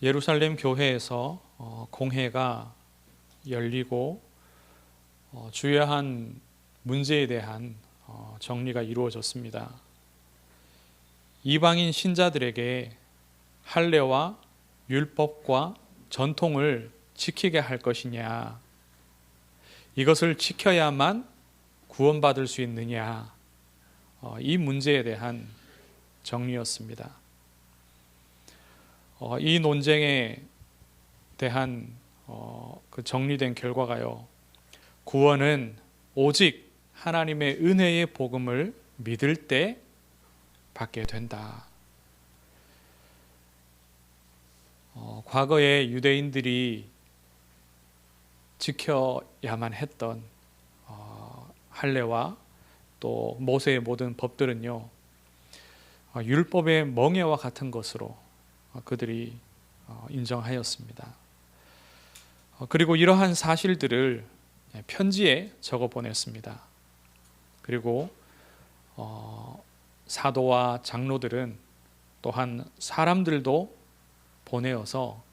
예루살렘 교회에서 공회가 열리고 주요한 문제에 대한 정리가 이루어졌습니다. 이방인 신자들에게 할례와 율법과 전통을 지키게 할 것이냐, 이것을 지켜야만 구원받을 수 있느냐, 이 문제에 대한 정리였습니다. 이 논쟁에 대한 그 정리된 결과가요, 구원은 오직 하나님의 은혜의 복음을 믿을 때 받게 된다. 과거에 유대인들이 지켜야만 했던 할례와 또 모세의 모든 법들은요, 율법의 멍에와 같은 것으로 그들이 인정하였습니다. 그리고 이러한 사실들을 편지에 적어 보냈습니다. 그리고 사도와 장로들은 또한 사람들도 보내어서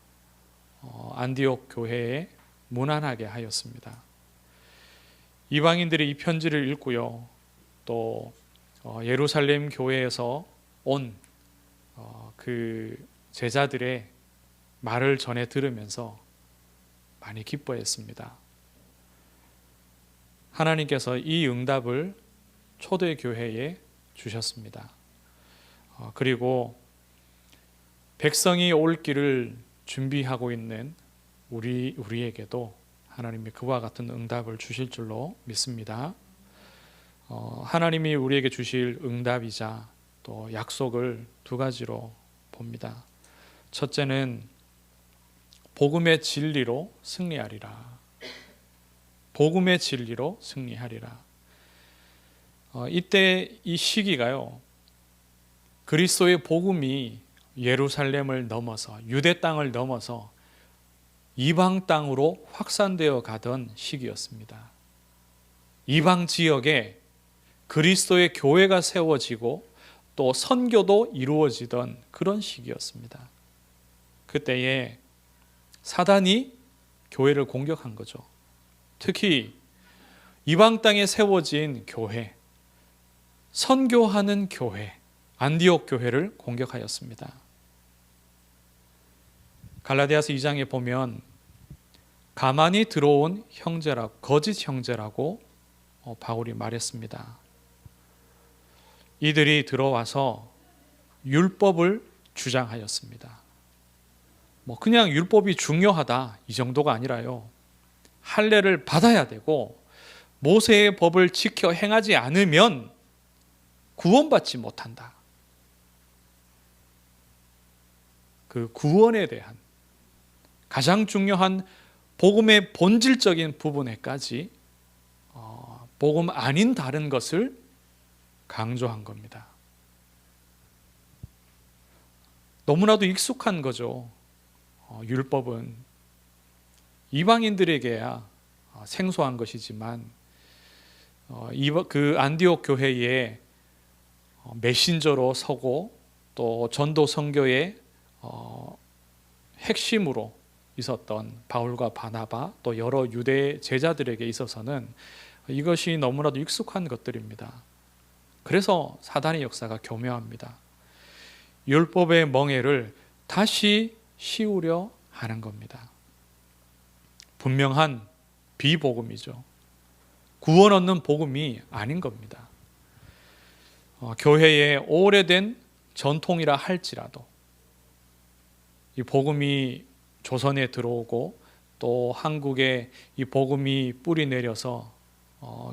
안디옥 교회에 문안하게 하였습니다. 이방인들이 이 편지를 읽고요, 또 예루살렘 교회에서 온 그 제자들의 말을 전해 들으면서 많이 기뻐했습니다. 하나님께서 이 응답을 초대교회에 주셨습니다. 그리고 백성이 올 길을 준비하고 있는 우리에게도 하나님이 그와 같은 응답을 주실 줄로 믿습니다. 하나님이 우리에게 주실 응답이자 또 약속을 두 가지로 봅니다. 첫째는 복음의 진리로 승리하리라. 복음의 진리로 승리하리라. 이때 이 시기가요, 그리스도의 복음이 예루살렘을 넘어서 유대 땅을 넘어서 이방 땅으로 확산되어 가던 시기였습니다. 이방 지역에 그리스도의 교회가 세워지고 또 선교도 이루어지던 그런 시기였습니다. 그때에 사단이 교회를 공격한 거죠. 특히 이방 땅에 세워진 교회, 선교하는 교회, 안디옥 교회를 공격하였습니다. 갈라디아서 2장에 보면 가만히 들어온 형제라고, 거짓 형제라고 바울이 말했습니다. 이들이 들어와서 율법을 주장하였습니다. 그냥 율법이 중요하다 이 정도가 아니라요, 할례를 받아야 되고 모세의 법을 지켜 행하지 않으면 구원받지 못한다. 그 구원에 대한 가장 중요한 복음의 본질적인 부분에까지 복음 아닌 다른 것을 강조한 겁니다. 너무나도 익숙한 거죠. 율법은 이방인들에게야 생소한 것이지만 그 안디옥 교회에 메신저로 서고 또 전도 선교의 핵심으로 있었던 바울과 바나바 또 여러 유대 제자들에게 있어서는 이것이 너무나도 익숙한 것들입니다. 그래서 사단의 역사가 교묘합니다. 율법의 멍에를 다시 씌우려 하는 겁니다. 분명한 비복음이죠. 구원 얻는 복음이 아닌 겁니다. 교회의 오래된 전통이라 할지라도 이 복음이 조선에 들어오고 또 한국에 이 복음이 뿌리 내려서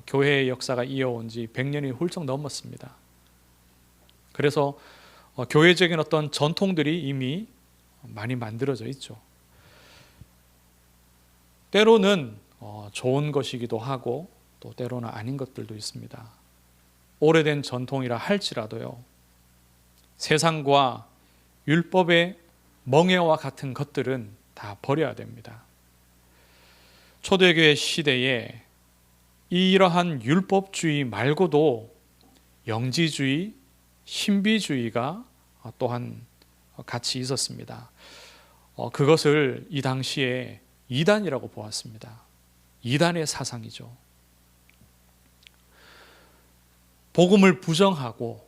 교회의 역사가 이어온 지 100년이 훌쩍 넘었습니다. 그래서 교회적인 어떤 전통들이 이미 많이 만들어져 있죠. 때로는 좋은 것이기도 하고 또 때로는 아닌 것들도 있습니다. 오래된 전통이라 할지라도요, 세상과 율법의 멍에와 같은 것들은 다 버려야 됩니다. 초대교회 시대에 이러한 율법주의 말고도 영지주의, 신비주의가 또한 같이 있었습니다. 그것을 이 당시에 이단이라고 보았습니다. 이단의 사상이죠. 복음을 부정하고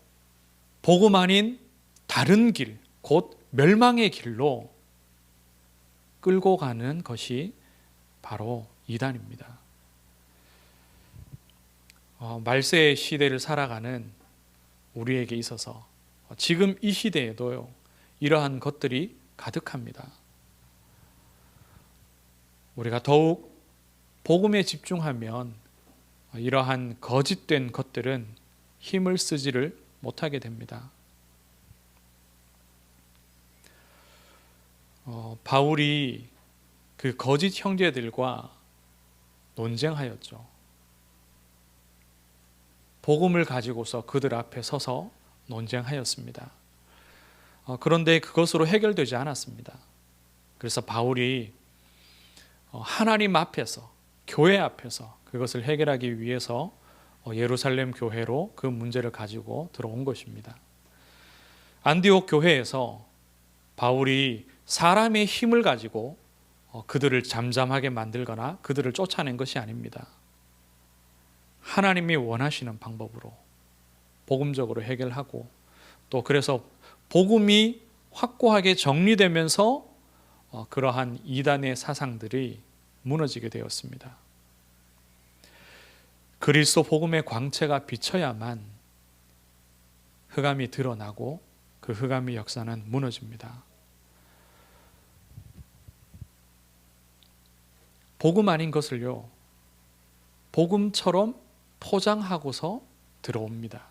복음 아닌 다른 길, 곧 멸망의 길로 끌고 가는 것이 바로 이단입니다. 말세의 시대를 살아가는 우리에게 있어서 지금 이 시대에도요, 이러한 것들이 가득합니다. 우리가 더욱 복음에 집중하면 이러한 거짓된 것들은 힘을 쓰지를 못하게 됩니다. 바울이 그 거짓 형제들과 논쟁하였죠. 복음을 가지고서 그들 앞에 서서 논쟁하였습니다. 그런데 그것으로 해결되지 않았습니다. 그래서 바울이 하나님 앞에서, 교회 앞에서 그것을 해결하기 위해서 예루살렘 교회로 그 문제를 가지고 들어온 것입니다. 안디옥 교회에서 바울이 사람의 힘을 가지고 그들을 잠잠하게 만들거나 그들을 쫓아낸 것이 아닙니다. 하나님이 원하시는 방법으로 복음적으로 해결하고, 또 그래서 복음이 확고하게 정리되면서 그러한 이단의 사상들이 무너지게 되었습니다. 그리스도 복음의 광채가 비쳐야만 흑암이 드러나고 그 흑암의 역사는 무너집니다. 복음 아닌 것을요, 복음처럼 포장하고서 들어옵니다.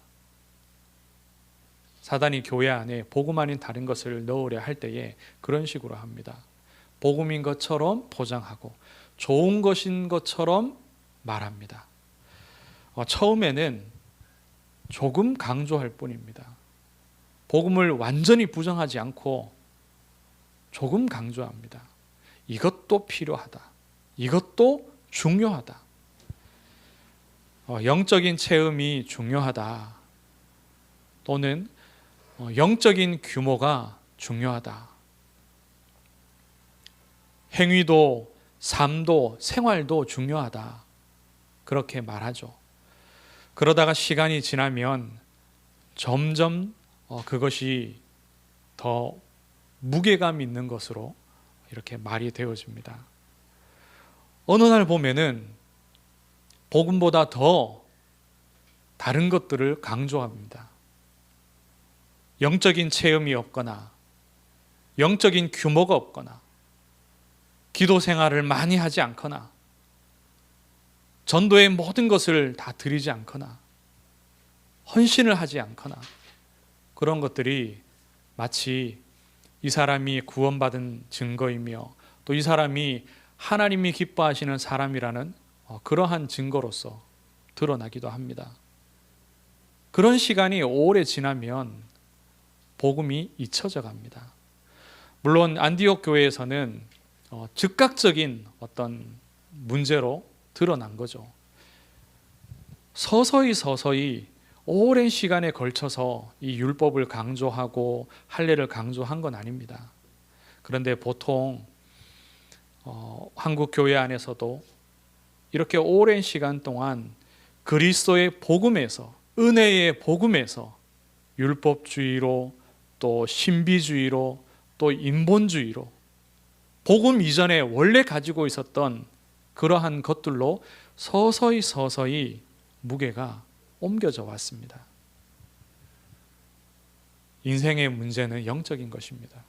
사단이 교회 안에 복음 아닌 다른 것을 넣으려 할 때에 그런 식으로 합니다. 복음인 것처럼 포장하고 좋은 것인 것처럼 말합니다. 처음에는 조금 강조할 뿐입니다. 복음을 완전히 부정하지 않고 조금 강조합니다. 이것도 필요하다. 이것도 중요하다. 영적인 체험이 중요하다. 또는 영적인 규모가 중요하다. 행위도, 삶도, 생활도 중요하다. 그렇게 말하죠. 그러다가 시간이 지나면 점점 그것이 더 무게감 있는 것으로 이렇게 말이 되어집니다. 어느 날 보면은 복음보다 더 다른 것들을 강조합니다. 영적인 체험이 없거나 영적인 규모가 없거나 기도 생활을 많이 하지 않거나 전도의 모든 것을 다 드리지 않거나 헌신을 하지 않거나 그런 것들이 마치 이 사람이 구원받은 증거이며 또 이 사람이 하나님이 기뻐하시는 사람이라는 그러한 증거로서 드러나기도 합니다. 그런 시간이 오래 지나면 복음이 잊혀져 갑니다. 물론 안디옥 교회에서는 즉각적인 어떤 문제로 드러난 거죠. 서서히 오랜 시간에 걸쳐서 이 율법을 강조하고 할례를 강조한 건 아닙니다. 그런데 보통 한국 교회 안에서도 이렇게 오랜 시간 동안 그리스도의 복음에서, 은혜의 복음에서 율법주의로 또 신비주의로 또 인본주의로 복음 이전에 원래 가지고 있었던 그러한 것들로 서서히 무게가 옮겨져 왔습니다. 인생의 문제는 영적인 것입니다.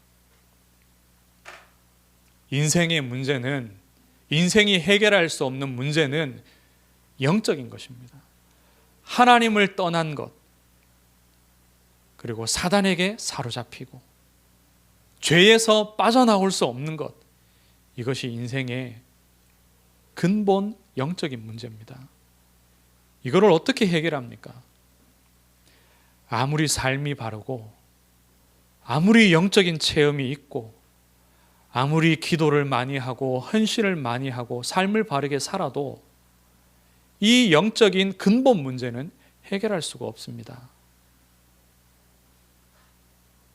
인생의 문제는, 인생이 해결할 수 없는 문제는 영적인 것입니다. 하나님을 떠난 것, 그리고 사단에게 사로잡히고 죄에서 빠져나올 수 없는 것, 이것이 인생의 근본 영적인 문제입니다. 이거를 어떻게 해결합니까? 아무리 삶이 바르고 아무리 영적인 체험이 있고 아무리 기도를 많이 하고 헌신을 많이 하고 삶을 바르게 살아도 이 영적인 근본 문제는 해결할 수가 없습니다.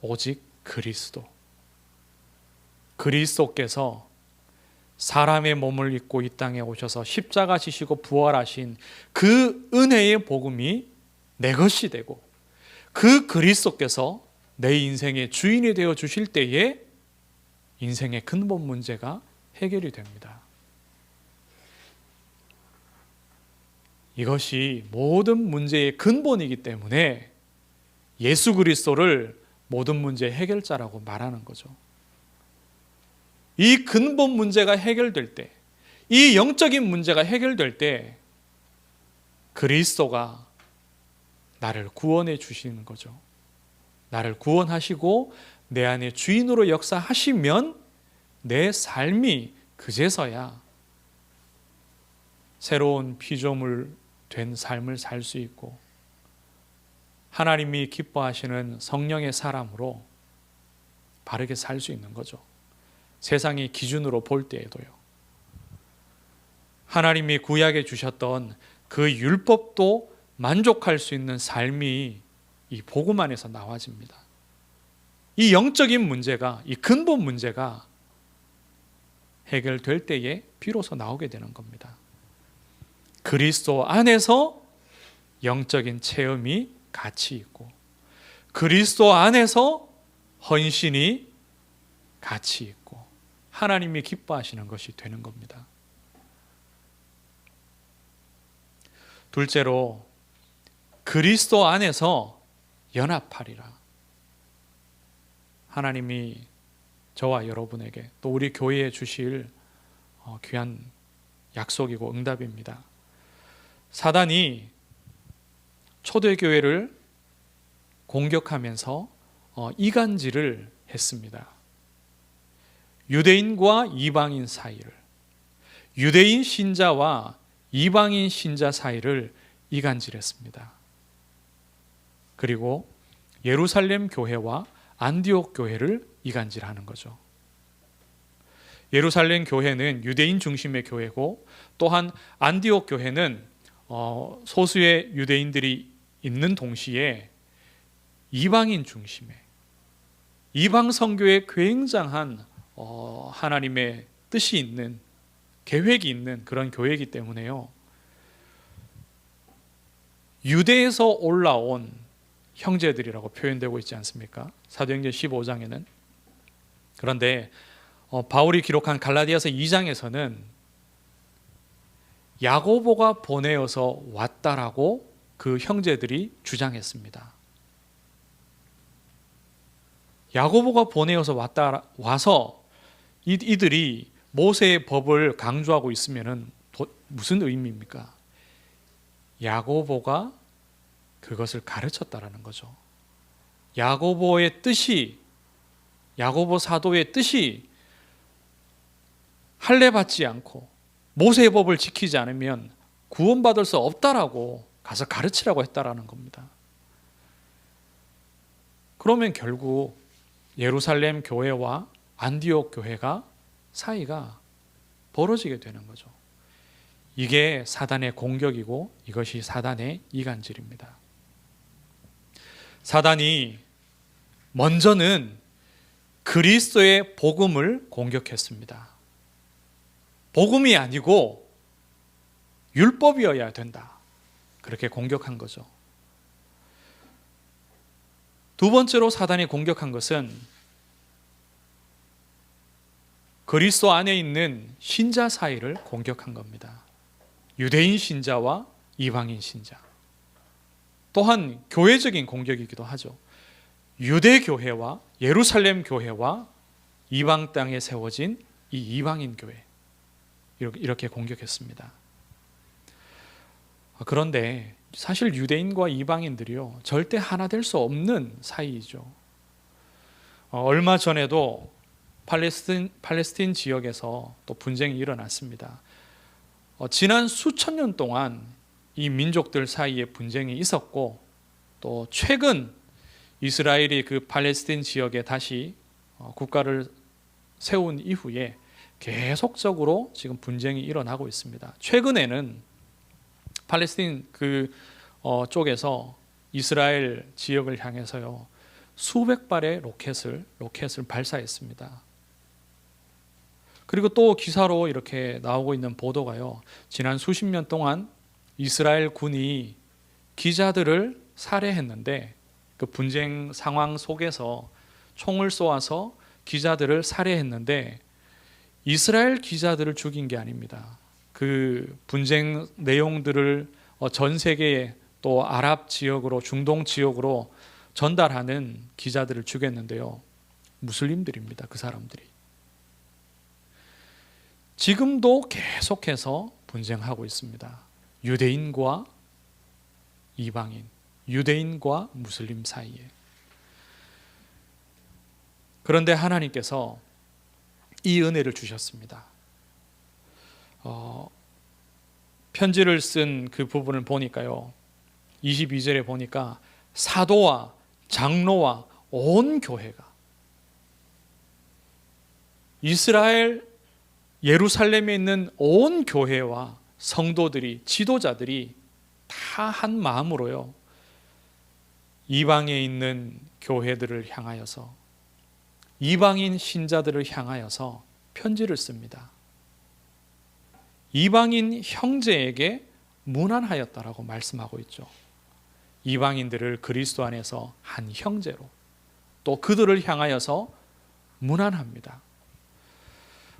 오직 그리스도, 그리스도께서 사람의 몸을 입고 이 땅에 오셔서 십자가 지시고 부활하신 그 은혜의 복음이 내 것이 되고, 그 그리스도께서 내 인생의 주인이 되어 주실 때에 인생의 근본 문제가 해결이 됩니다. 이것이 모든 문제의 근본이기 때문에 예수 그리스도를 모든 문제의 해결자라고 말하는 거죠. 이 근본 문제가 해결될 때, 이 영적인 문제가 해결될 때 그리스도가 나를 구원해 주시는 거죠. 나를 구원하시고 내 안에 주인으로 역사하시면 내 삶이 그제서야 새로운 피조물 된 삶을 살 수 있고, 하나님이 기뻐하시는 성령의 사람으로 바르게 살 수 있는 거죠. 세상의 기준으로 볼 때에도요. 하나님이 구약에 주셨던 그 율법도 만족할 수 있는 삶이 이 복음 안에서 나와집니다. 이 영적인 문제가, 이 근본 문제가 해결될 때에 비로소 나오게 되는 겁니다. 그리스도 안에서 영적인 체험이 같이 있고, 그리스도 안에서 헌신이 같이 있고, 하나님이 기뻐하시는 것이 되는 겁니다. 둘째로, 그리스도 안에서 연합하리라. 하나님이 저와 여러분에게 또 우리 교회에 주실 귀한 약속이고 응답입니다. 사단이 초대교회를 공격하면서 이간질을 했습니다. 유대인과 이방인 사이를, 유대인 신자와 이방인 신자 사이를 이간질했습니다. 그리고 예루살렘 교회와 안디옥 교회를 이간질하는 거죠. 예루살렘 교회는 유대인 중심의 교회고, 또한 안디옥 교회는 소수의 유대인들이 있는 동시에 이방인 중심의, 이방 선교에 굉장한 하나님의 뜻이 있는, 계획이 있는 그런 교회이기 때문에요. 유대에서 올라온 형제들이라고 표현되고 있지 않습니까? 사도행전 15장에는. 그런데 바울이 기록한 갈라디아서 2장에서는 야고보가 보내어서 왔다라고 그 형제들이 주장했습니다. 야고보가 보내어서 와서 이들이 모세의 법을 강조하고 있으면은 무슨 의미입니까? 야고보가 그것을 가르쳤다라는 거죠. 야고보의 뜻이, 야고보 사도의 뜻이 할례받지 않고 모세의 법을 지키지 않으면 구원받을 수 없다라고 가서 가르치라고 했다라는 겁니다. 그러면 결국 예루살렘 교회와 안디옥 교회가 사이가 벌어지게 되는 거죠. 이게 사단의 공격이고 이것이 사단의 이간질입니다. 사단이 먼저는 그리스도의 복음을 공격했습니다. 복음이 아니고 율법이어야 된다, 그렇게 공격한 거죠. 두 번째로 사단이 공격한 것은 그리스도 안에 있는 신자 사이를 공격한 겁니다. 유대인 신자와 이방인 신자. 또한 교회적인 공격이기도 하죠. 유대 교회와 예루살렘 교회와 이방 땅에 세워진 이 이방인 교회, 이렇게 공격했습니다. 그런데 사실 유대인과 이방인들이요, 절대 하나 될 수 없는 사이이죠. 얼마 전에도 팔레스틴 지역에서 또 분쟁이 일어났습니다. 지난 수천 년 동안 이 민족들 사이에 분쟁이 있었고, 또 최근 이스라엘이 그 팔레스틴 지역에 다시 국가를 세운 이후에 계속적으로 지금 분쟁이 일어나고 있습니다. 최근에는 팔레스틴 쪽에서 이스라엘 지역을 향해서요, 수백 발의 로켓을 발사했습니다. 그리고 또 기사로 이렇게 나오고 있는 보도가요, 지난 수십 년 동안 이스라엘 군이 기자들을 살해했는데 그 분쟁 상황 속에서 총을 쏘아서 기자들을 살해했는데 이스라엘 기자들을 죽인 게 아닙니다. 그 분쟁 내용들을 전 세계에 또 아랍 지역으로, 중동 지역으로 전달하는 기자들을 죽였는데요, 무슬림들입니다. 그 사람들이 지금도 계속해서 분쟁하고 있습니다. 유대인과 이방인, 유대인과 무슬림 사이에. 그런데 하나님께서 이 은혜를 주셨습니다. 편지를 쓴 그 부분을 보니까요, 22절에 보니까 사도와 장로와 온 교회가, 이스라엘 예루살렘에 있는 온 교회와 성도들이, 지도자들이 다 한 마음으로요, 이방에 있는 교회들을 향하여서, 이방인 신자들을 향하여서 편지를 씁니다. 이방인 형제에게 문안하였다라고 말씀하고 있죠. 이방인들을 그리스도 안에서 한 형제로, 또 그들을 향하여서 문안합니다.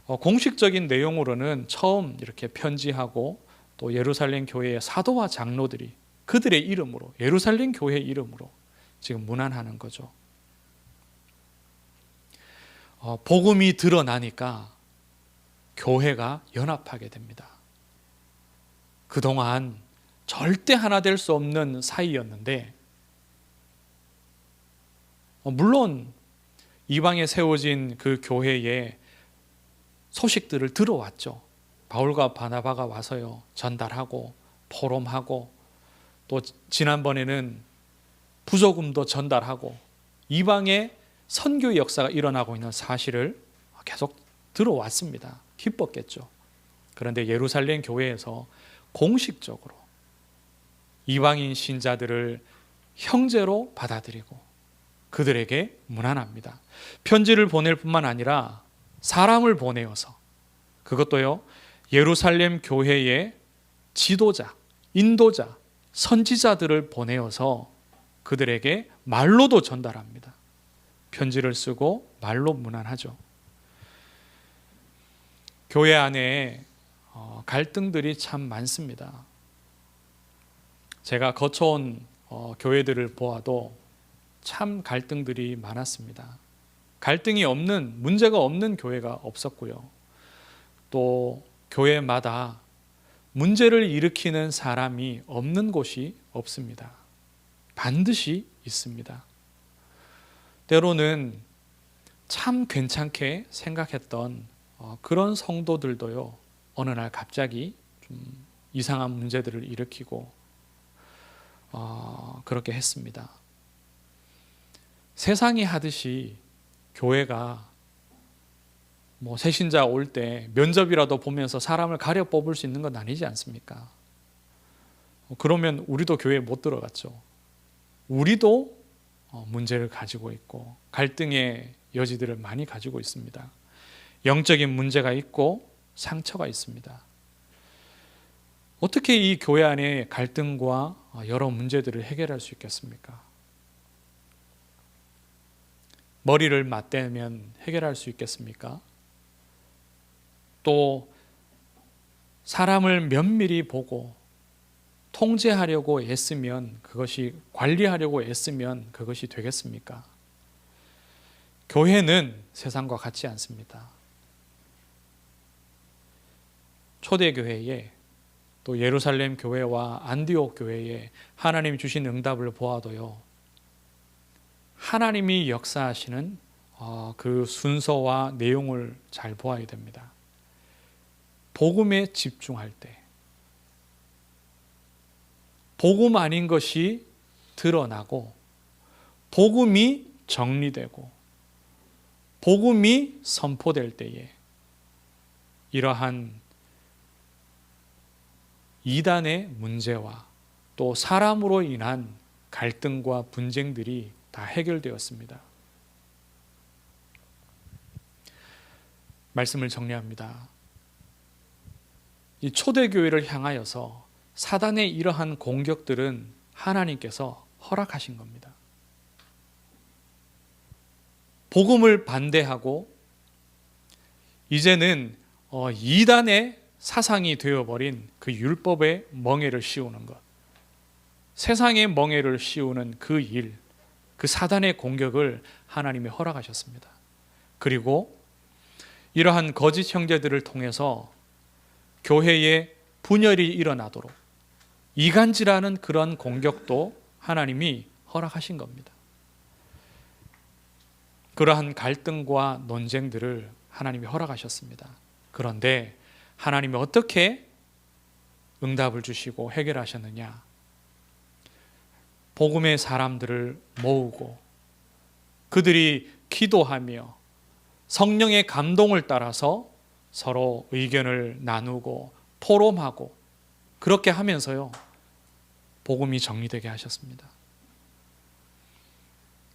공식적인 내용으로는 처음 이렇게 편지하고 또 예루살렘 교회의 사도와 장로들이 그들의 이름으로, 예루살렘 교회의 이름으로 지금 문안하는 거죠. 복음이 드러나니까 교회가 연합하게 됩니다. 그동안 절대 하나 될 수 없는 사이였는데, 물론 이방에 세워진 그 교회에 소식들을 들어왔죠. 바울과 바나바가 와서요, 전달하고 포럼하고, 또 지난번에는 부조금도 전달하고, 이방의 선교 역사가 일어나고 있는 사실을 계속 들어왔습니다. 기뻤겠죠. 그런데 예루살렘 교회에서 공식적으로 이방인 신자들을 형제로 받아들이고 그들에게 문안합니다. 편지를 보낼 뿐만 아니라 사람을 보내어서, 그것도요, 예루살렘 교회의 지도자, 인도자, 선지자들을 보내어서 그들에게 말로도 전달합니다. 편지를 쓰고 말로 문안하죠. 교회 안에 갈등들이 참 많습니다. 제가 거쳐온 교회들을 보아도 참 갈등들이 많았습니다. 갈등이 없는, 문제가 없는 교회가 없었고요. 또 교회마다 문제를 일으키는 사람이 없는 곳이 없습니다. 반드시 있습니다. 때로는 참 괜찮게 생각했던 그런 성도들도요, 어느 날 갑자기 좀 이상한 문제들을 일으키고 그렇게 했습니다. 세상이 하듯이 교회가 새신자 올 때 면접이라도 보면서 사람을 가려 뽑을 수 있는 건 아니지 않습니까? 그러면 우리도 교회에 못 들어갔죠. 우리도 문제를 가지고 있고 갈등의 여지들을 많이 가지고 있습니다. 영적인 문제가 있고 상처가 있습니다. 어떻게 이 교회 안에 갈등과 여러 문제들을 해결할 수 있겠습니까? 머리를 맞대면 해결할 수 있겠습니까? 또 사람을 면밀히 보고 통제하려고 애쓰면, 그것이 관리하려고 애쓰면 그것이 되겠습니까? 교회는 세상과 같지 않습니다. 초대교회에, 또 예루살렘 교회와 안디옥 교회에 하나님이 주신 응답을 보아도요, 하나님이 역사하시는 그 순서와 내용을 잘 보아야 됩니다. 복음에 집중할 때, 복음 아닌 것이 드러나고, 복음이 정리되고, 복음이 선포될 때에 이러한 이단의 문제와 또 사람으로 인한 갈등과 분쟁들이 다 해결되었습니다. 말씀을 정리합니다. 이 초대교회를 향하여서 사단의 이러한 공격들은 하나님께서 허락하신 겁니다. 복음을 반대하고 이제는 이단의 사상이 되어버린 그 율법의 멍에를 씌우는 것, 세상의 멍에를 씌우는 그 일, 그 사단의 공격을 하나님이 허락하셨습니다. 그리고 이러한 거짓 형제들을 통해서 교회에 분열이 일어나도록 이간질하는 그런 공격도 하나님이 허락하신 겁니다. 그러한 갈등과 논쟁들을 하나님이 허락하셨습니다. 그런데 하나님이 어떻게 응답을 주시고 해결하셨느냐? 복음의 사람들을 모으고 그들이 기도하며 성령의 감동을 따라서 서로 의견을 나누고 포럼하고 그렇게 하면서요, 복음이 정리되게 하셨습니다.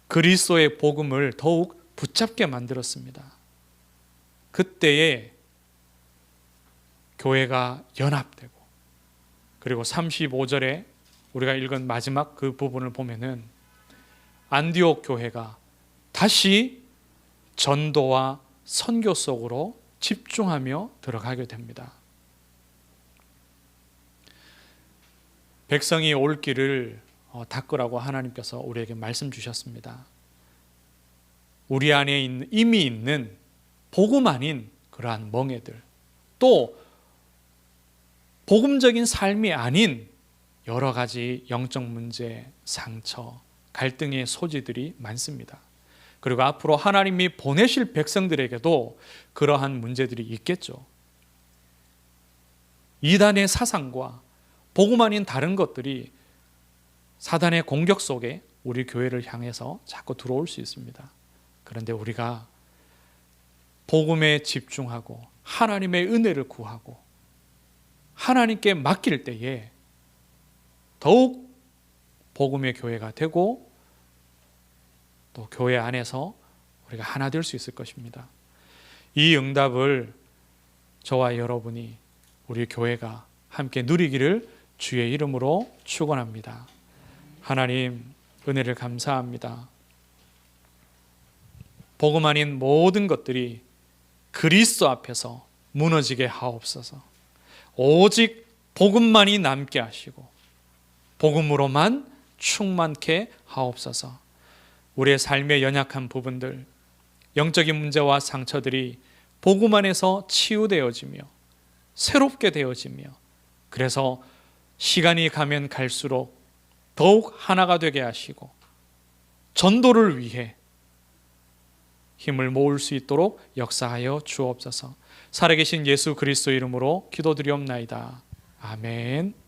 그리스도의 복음을 더욱 붙잡게 만들었습니다. 그때에 교회가 연합되고, 그리고 35절에 우리가 읽은 마지막 그 부분을 보면은 안디옥 교회가 다시 전도와 선교 속으로 집중하며 들어가게 됩니다. 백성이 올 길을 닦으라고 하나님께서 우리에게 말씀 주셨습니다. 우리 안에 이미 있는 복음 아닌 그러한 멍에들, 또 복음적인 삶이 아닌 여러 가지 영적 문제, 상처, 갈등의 소지들이 많습니다. 그리고 앞으로 하나님이 보내실 백성들에게도 그러한 문제들이 있겠죠. 이단의 사상과 복음 아닌 다른 것들이 사단의 공격 속에 우리 교회를 향해서 자꾸 들어올 수 있습니다. 그런데 우리가 복음에 집중하고 하나님의 은혜를 구하고 하나님께 맡길 때에 더욱 복음의 교회가 되고 또 교회 안에서 우리가 하나 될 수 있을 것입니다. 이 응답을 저와 여러분이, 우리 교회가 함께 누리기를 주의 이름으로 축원합니다. 하나님, 은혜를 감사합니다. 복음 아닌 모든 것들이 그리스도 앞에서 무너지게 하옵소서. 오직 복음만이 남게 하시고 복음으로만 충만케 하옵소서. 우리의 삶의 연약한 부분들, 영적인 문제와 상처들이 복음 안에서 치유되어지며 새롭게 되어지며, 그래서 시간이 가면 갈수록 더욱 하나가 되게 하시고 전도를 위해 힘을 모을 수 있도록 역사하여 주옵소서. 살아계신 예수 그리스도 이름으로 기도드리옵나이다. 아멘.